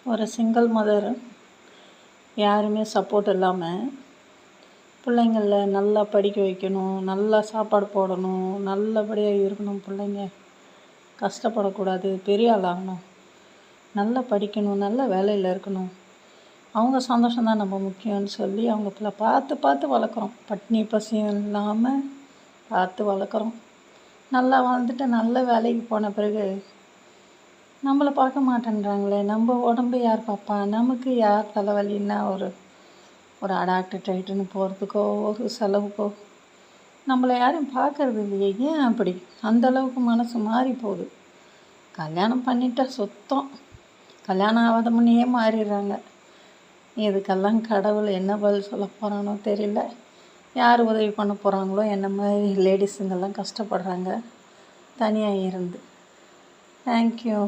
ஒரு single mother யாருமே support இல்லாமல் பிள்ளைங்கள நல்லா படிக்க வைக்கணும், நல்லா சாப்பாடு போடணும், நல்லபடியாக இருக்கணும், பிள்ளைங்க கஷ்டப்படக்கூடாது, பெரிய ஆளாகணும், நல்லா படிக்கணும், நல்ல வேலையில் இருக்கணும், அவங்க சந்தோஷம்தான் நம்ம முக்கியம்னு சொல்லி அவங்க பார்த்து வளர்க்குறோம். பட்னி பசியும் இல்லாமல் பார்த்து வளர்க்குறோம். நல்லா வாழ்ந்துட்டு நல்ல வேலைக்கு போன பிறகு நம்மளை பார்க்க மாட்டேன்றாங்களே, நம்ம உடம்பு யார் பார்ப்பா, நமக்கு யார் தலைவலின்னா ஒரு டாக்டர் ட்ரைட்டுன்னு போகிறதுக்கோ ஒரு செலவுக்கோ நம்மளை யாரும் பார்க்கறது இல்லையே. ஏன் அப்படி? அந்தளவுக்கு மனசு மாறி போகுது. கல்யாணம் பண்ணிட்டா சுத்தம், கல்யாணம் ஆகாத முன்னையே மாறிடுறாங்க. இதுக்கெல்லாம் கடவுள் என்ன பதில் சொல்ல போகிறானோ தெரியல. யார் உதவி பண்ண போகிறாங்களோ, என்ன மாதிரி லேடிஸுங்கெல்லாம் கஷ்டப்படுறாங்க தனியாக இருந்து. தேங்க்யூ.